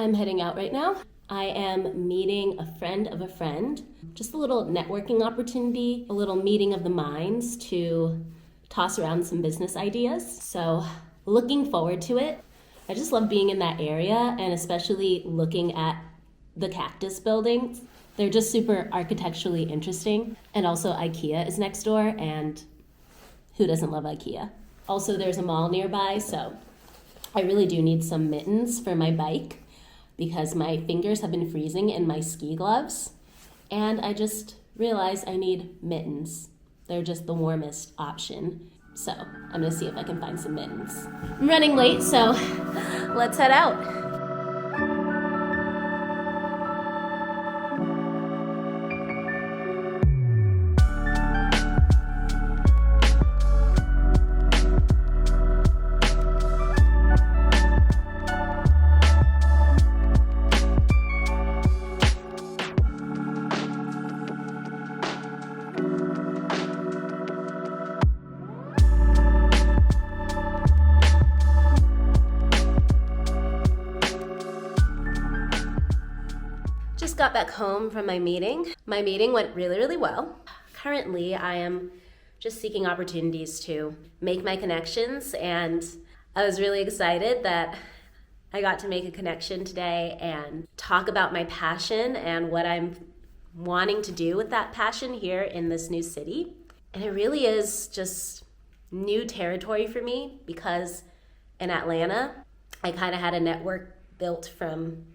I'm heading out right now. I am meeting a friend of a friend. Just a little networking opportunity, a little meeting of the minds to toss around some business ideas. So looking forward to it. I just love being in that area and especially looking at the cactus buildings. They're just super architecturally interesting. And also IKEA is next door, and who doesn't love IKEA? Also, there's a mall nearby, so I really do need some mittens for my bike because my fingers have been freezing in my ski gloves. And I just realized I need mittens. They're just the warmest option. So I'm gonna see if I can find some mittens. I'm running late, so let's head out. Just got back home from my meeting. My meeting went really, really well. Currently, I am just seeking opportunities to make my connections, and I was really excited that I got to make a connection today and talk about my passion and what I'm wanting to do with that passion here in this new city. And it really is just new territory for me because in Atlanta, I kind of had a network built from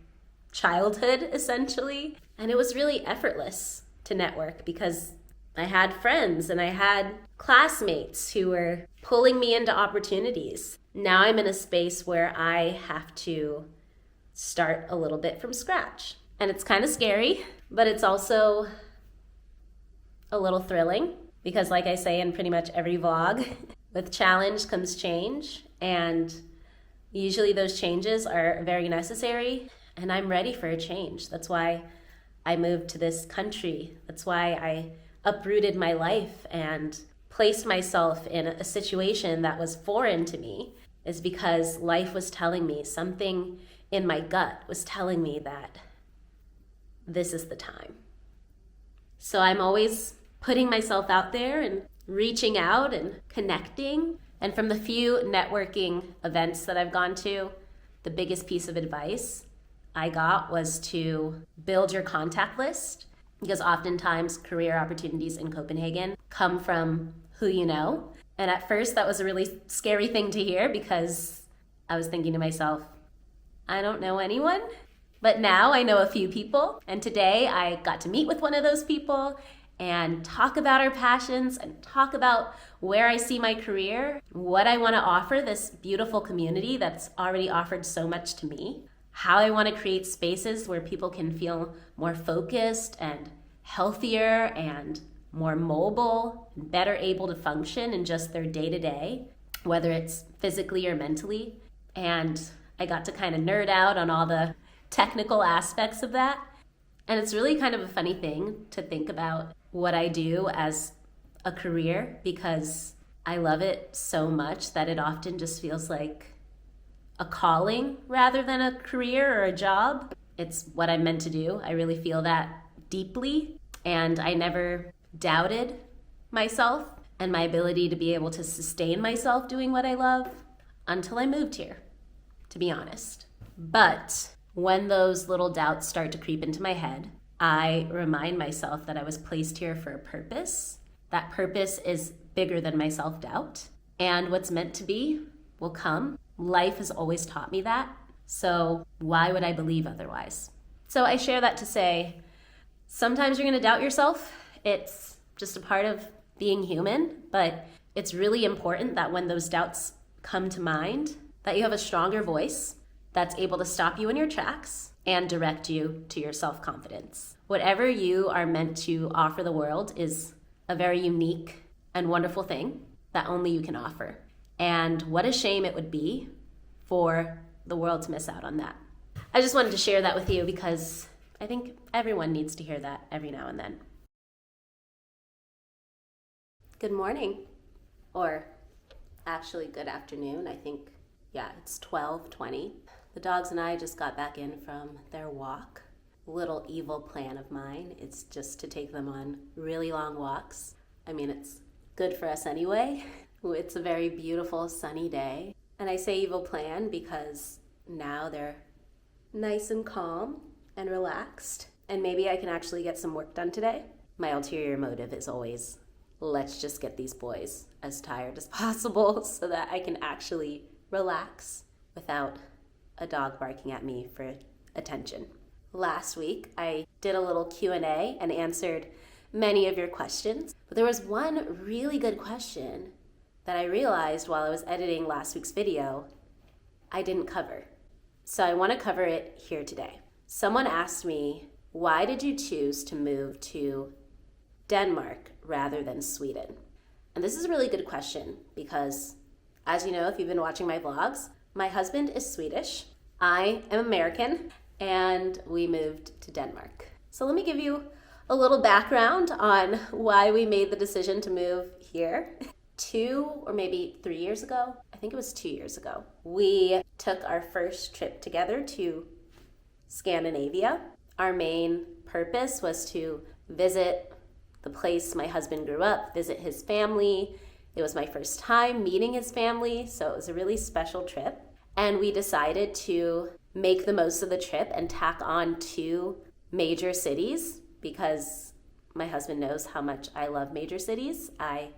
childhood essentially, and it was really effortless to network because I had friends and I had classmates who were pulling me into opportunities. Now I'm in a space where I have to start a little bit from scratch, and it's kind of scary, but it's also a little thrilling because, like I say in pretty much every vlog, with challenge comes change, and usually those changes are very necessary. And I'm ready for a change. That's why I moved to this country. That's why I uprooted my life and placed myself in a situation that was foreign to me, is because life was telling me, something in my gut was telling me that this is the time. So I'm always putting myself out there and reaching out and connecting. And from the few networking events that I've gone to, the biggest piece of advice I got was to build your contact list, because oftentimes career opportunities in Copenhagen come from who you know. And at first that was a really scary thing to hear because I was thinking to myself, I don't know anyone. But now I know a few people, and today I got to meet with one of those people and talk about our passions and talk about where I see my career, what I want to offer this beautiful community that's already offered so much to me, how I want to create spaces where people can feel more focused and healthier and more mobile, better able to function in just their day-to-day, whether it's physically or mentally. And I got to kind of nerd out on all the technical aspects of that. And it's really kind of a funny thing to think about what I do as a career, because I love it so much that it often just feels like a calling rather than a career or a job. It's what I'm meant to do. I really feel that deeply, and I never doubted myself and my ability to be able to sustain myself doing what I love until I moved here, to be honest. But when those little doubts start to creep into my head, I remind myself that I was placed here for a purpose. That purpose is bigger than my self-doubt, and what's meant to be will come. Life has always taught me that, so why would I believe otherwise? So I share that to say, sometimes you're going to doubt yourself. It's just a part of being human, but it's really important that when those doubts come to mind, that you have a stronger voice that's able to stop you in your tracks and direct you to your self-confidence. Whatever you are meant to offer the world is a very unique and wonderful thing that only you can offer. And what a shame it would be for the world to miss out on that. I just wanted to share that with you because I think everyone needs to hear that every now and then. Good morning, or actually good afternoon. I think, yeah, it's 12:20. The dogs and I just got back in from their walk. Little evil plan of mine. It's just to take them on really long walks. I mean, it's good for us anyway. It's a very beautiful sunny day. And I say evil plan because now they're nice and calm and relaxed. And maybe I can actually get some work done today. My ulterior motive is always, let's just get these boys as tired as possible so that I can actually relax without a dog barking at me for attention. Last week, I did a little Q&A and answered many of your questions. But there was one really good question that I realized while I was editing last week's video I didn't cover. So I want to cover it here today. Someone asked me, why did you choose to move to Denmark rather than Sweden? And this is a really good question because, as you know, if you've been watching my vlogs, my husband is Swedish, I am American, and we moved to Denmark. So let me give you a little background on why we made the decision to move here. 2 or maybe 3 years ago, I think it was 2 years ago, we took our first trip together to Scandinavia. Our main purpose was to visit the place my husband grew up, visit his family. It was my first time meeting his family, so it was a really special trip. And we decided to make the most of the trip and tack on 2 major cities because my husband knows how much I love major cities. I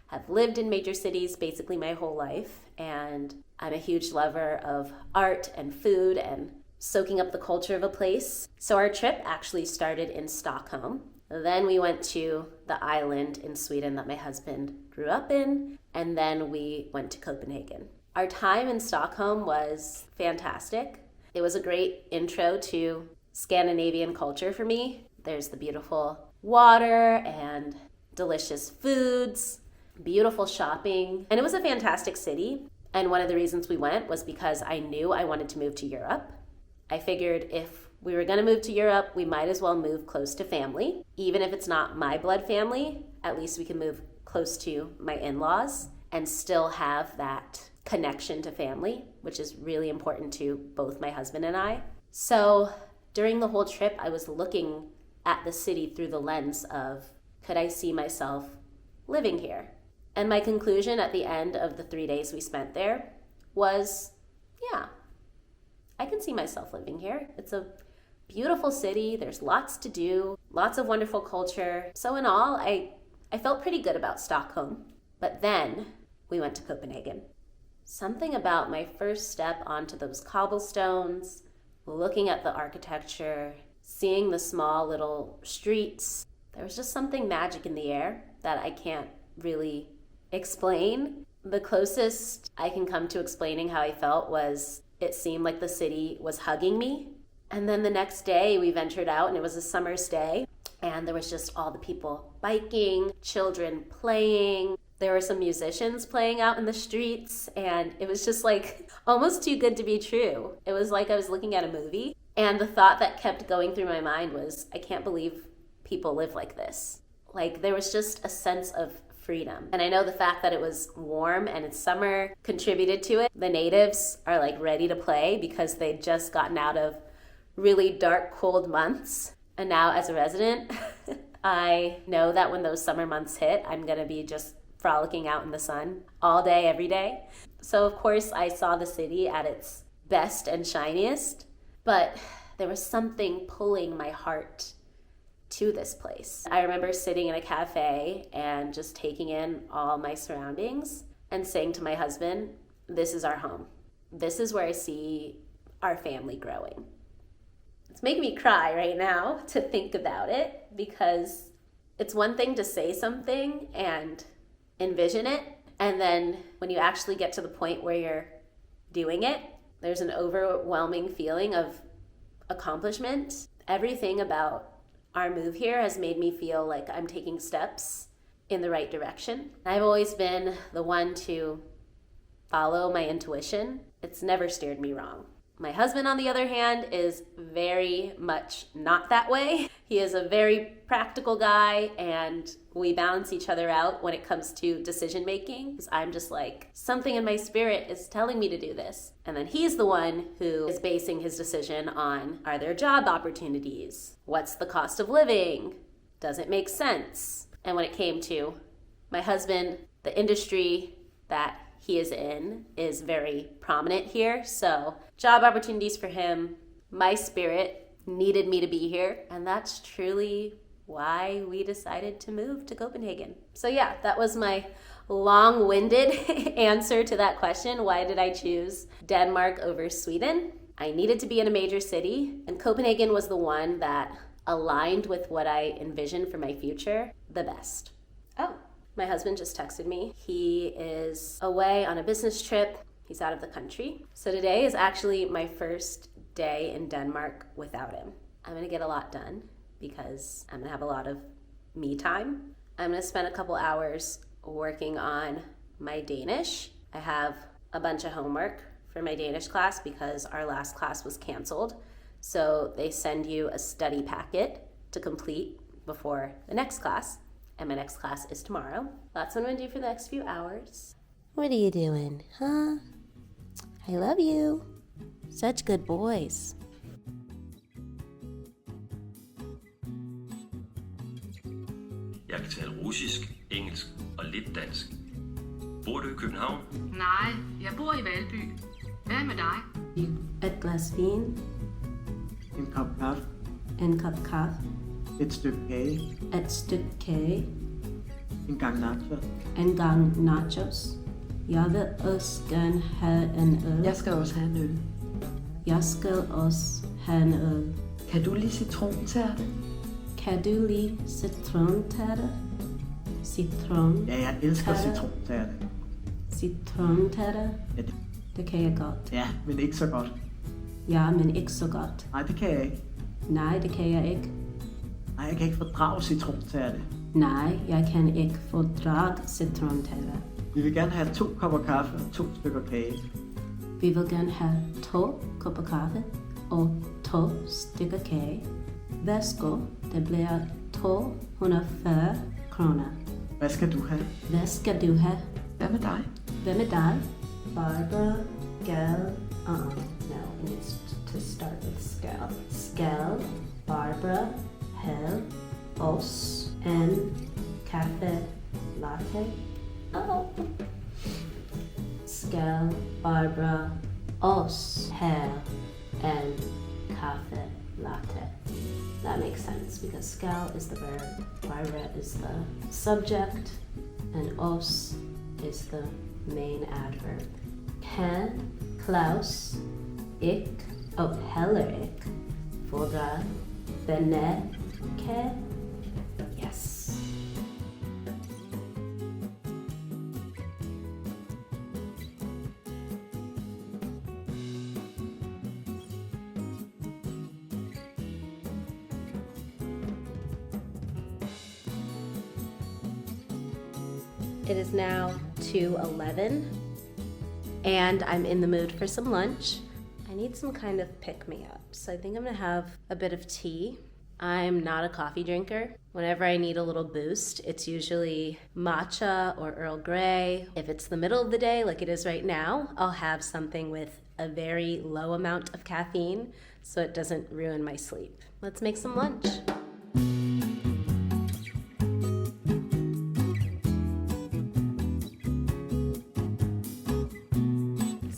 have lived in major cities basically my whole life, and I'm a huge lover of art and food and soaking up the culture of a place. So our trip actually started in Stockholm. Then we went to the island in Sweden that my husband grew up in, and then we went to Copenhagen. Our time in Stockholm was fantastic. It was a great intro to Scandinavian culture for me. There's the beautiful water and delicious foods, beautiful shopping, and it was a fantastic city. And one of the reasons we went was because I knew I wanted to move to Europe. I figured if we were going to move to Europe, we might as well move close to family. Even if it's not my blood family, at least we can move close to my in-laws and still have that connection to family, which is really important to both my husband and I. So during the whole trip, I was looking at the city through the lens of, could I see myself living here? And my conclusion at the end of the 3 days we spent there was, yeah, I can see myself living here. It's a beautiful city. There's lots to do, lots of wonderful culture. So in all, I felt pretty good about Stockholm. But then we went to Copenhagen. Something about my first step onto those cobblestones, looking at the architecture, seeing the small little streets, there was just something magic in the air that I can't really explain. The closest I can come to explaining how I felt was it seemed like the city was hugging me. And then the next day we ventured out, and it was a summer's day, and there was just all the people biking, children playing. There were some musicians playing out in the streets, and it was just like almost too good to be true. It was like I was looking at a movie, and the thought that kept going through my mind was, I can't believe people live like this. Like there was just a sense of freedom. And I know the fact that it was warm and it's summer contributed to it. The natives are like ready to play because they'd just gotten out of really dark, cold months. And now as a resident, I know that when those summer months hit, I'm gonna be just frolicking out in the sun all day, every day. So of course I saw the city at its best and shiniest, but there was something pulling my heart to this place. I remember sitting in a cafe and just taking in all my surroundings and saying to my husband, this is our home. This is where I see our family growing. It's making me cry right now to think about it, because it's one thing to say something and envision it, and then when you actually get to the point where you're doing it, there's an overwhelming feeling of accomplishment. Everything about our move here has made me feel like I'm taking steps in the right direction. I've always been the one to follow my intuition. It's never steered me wrong. My husband, on the other hand, is very much not that way. He is a very practical guy, and we balance each other out when it comes to decision making. I'm just like, something in my spirit is telling me to do this. And then he's the one who is basing his decision on, are there job opportunities? What's the cost of living? Does it make sense? And when it came to my husband, the industry that he is in is very prominent here. So job opportunities for him, my spirit needed me to be here. And that's truly why we decided to move to Copenhagen. So yeah, that was my long-winded answer to that question. Why did I choose Denmark over Sweden? I needed to be in a major city, and Copenhagen was the one that aligned with what I envisioned for my future the best. Oh, my husband just texted me. He is away on a business trip. He's out of the country. So today is actually my first day in Denmark without him. I'm gonna get a lot done because I'm gonna have a lot of me time. I'm gonna spend a couple hours working on my Danish. I have a bunch of homework for my Danish class because our last class was canceled. So they send you a study packet to complete before the next class. And my next class is tomorrow. That's what I'm gonna do for the next few hours. What are you doing, huh? I love you. Such good boys. Jeg kan tale russisk, engelsk og lidt dansk. Bor du i København? Nej, jeg bor i Valby. Hvad med dig? Et glas vin. En kop kaffe. En kop kaffe. Et stykke kage. Et stykke kage. En gang nachos. En gang nachos. Jeg vil også gerne have en øl. Jeg skal også have en øl. Jeg skal også have en øl. Kan du lide citrontærte? Kan du lide citrontærte? Citron. Ja, jeg elsker citrontærte. Citrontærte? Ja, Det kan jeg godt. ja, men ikke så godt. Ja, men ikke så godt. Nej, det kan jeg ikke. Nej, det kan jeg ikke. Nej, jeg kan ikke fordrage citrontærte. Nej, jeg kan ikke fordrage citrontærte. Vi vil gerne have 2 kopper kaffe og 2 stykker kage. Vi vil gerne have 2 kopper kaffe og 2 stykker kage. Værsgo, det bliver 240 kroner. Hvad skal du have? Hvad skal du have? Hvad med dig? Hvad med dig? Barbara, Gal, no, it needs to start with Skal. Skal, Barbara, Have, os, and cafe latte. Oh. Skal, Barbara, os, have, and cafe latte. That makes sense because skal is the verb, Barbara is the subject, and os is the main adverb. Han, Klaus, ik, heller ik, fordra, beneke, yes. It is now 2:11 and I'm in the mood for some lunch. I need some kind of pick-me-up, so I think I'm gonna have a bit of tea. I'm not a coffee drinker. Whenever I need a little boost, it's usually matcha or Earl Grey. If it's the middle of the day, like it is right now, I'll have something with a very low amount of caffeine so it doesn't ruin my sleep. Let's make some lunch.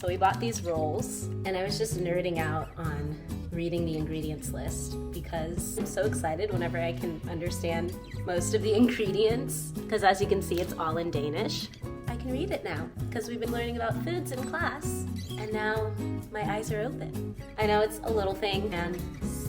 So we bought these rolls, and I was just nerding out on reading the ingredients list because I'm so excited whenever I can understand most of the ingredients, because as you can see, it's all in Danish. I can read it now because we've been learning about foods in class, and now my eyes are open. I know it's a little thing, and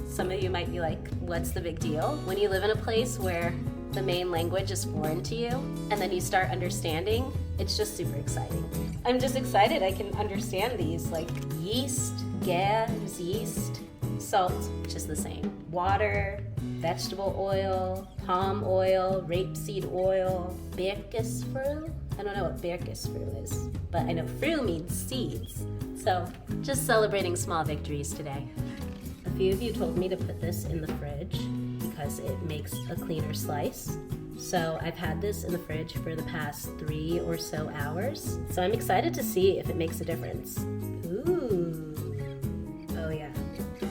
some of you might be like, what's the big deal? When you live in a place where the main language is foreign to you, and then you start understanding, it's just super exciting. I'm just excited I can understand these, like yeast, gær is yeast, salt, which is the same, water, vegetable oil, palm oil, rapeseed oil, birkesfrø, I don't know what berkesfrue is, but I know fru means seeds. So, just celebrating small victories today. A few of you told me to put this in the fridge because it makes a cleaner slice. So I've had this in the fridge for the past 3 or so hours. So I'm excited to see if it makes a difference. Ooh. Oh yeah,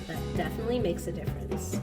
that definitely makes a difference.